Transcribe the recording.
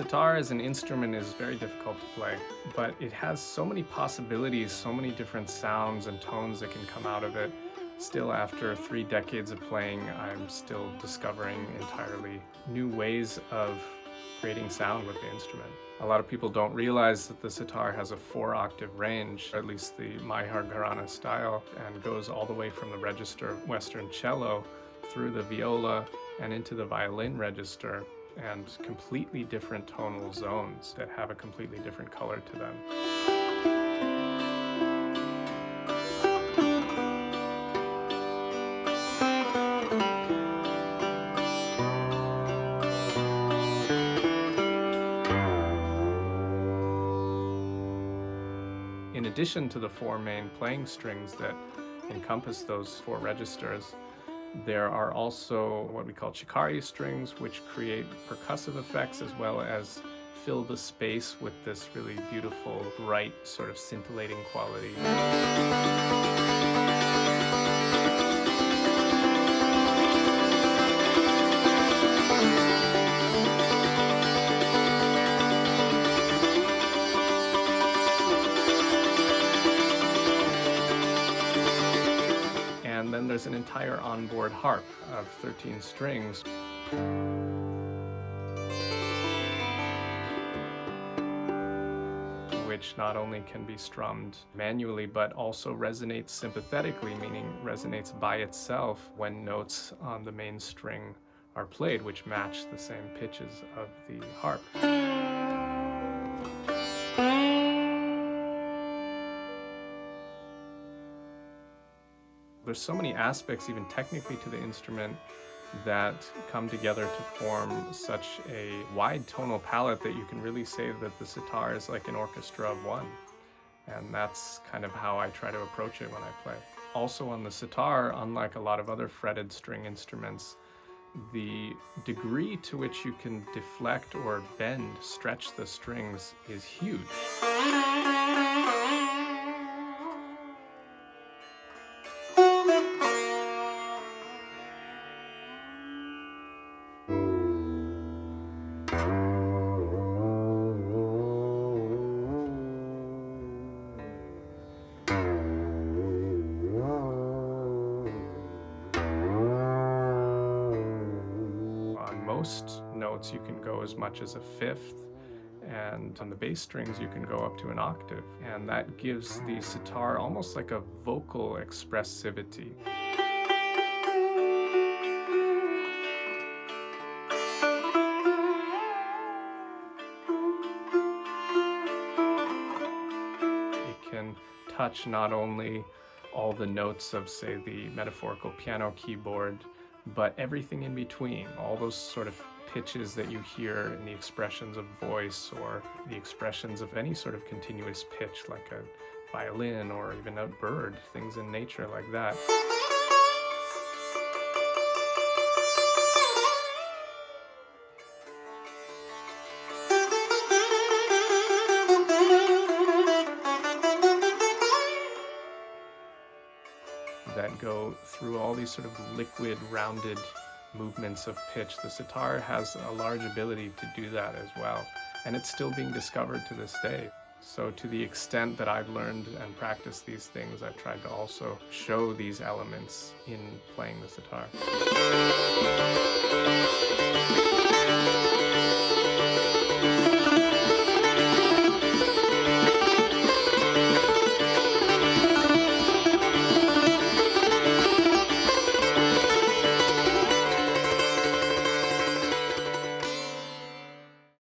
sitar as an instrument is very difficult to play, but it has so many possibilities, so many different sounds and tones that can come out of it. Still, after 3 decades of playing, I'm still discovering entirely new ways of creating sound with the instrument. A lot of people don't realize that the sitar has a 4-octave range, or at least the Mahar Gharana style, and goes all the way from the register of Western cello through the viola and into the violin register, and completely different tonal zones that have a completely different color to them. In addition to the 4 main playing strings that encompass those 4 registers, there are also what we call chikari strings, which create percussive effects as well as fill the space with this really beautiful, bright, sort of scintillating quality. And then there's an entire onboard harp of 13 strings. Which not only can be strummed manually, but also resonates sympathetically, meaning resonates by itself when notes on the main string are played, which match the same pitches of the harp. There's so many aspects, even technically, to the instrument that come together to form such a wide tonal palette that you can really say that the sitar is like an orchestra of one. And that's kind of how I try to approach it when I play. Also on the sitar, unlike a lot of other fretted string instruments, the degree to which you can deflect or bend, stretch the strings is huge. Most notes you can go as much as a fifth, and on the bass strings you can go up to an octave, and that gives the sitar almost like a vocal expressivity. It can touch not only all the notes of, say, the metaphorical piano keyboard, but everything in between, all those sort of pitches that you hear in the expressions of voice or the expressions of any sort of continuous pitch, like a violin or even a bird, things in nature like that. That go through all these sort of liquid, rounded movements of pitch. The sitar has a large ability to do that as well, and it's still being discovered to this day. So to the extent that I've learned and practiced these things, I've tried to also show these elements in playing the sitar.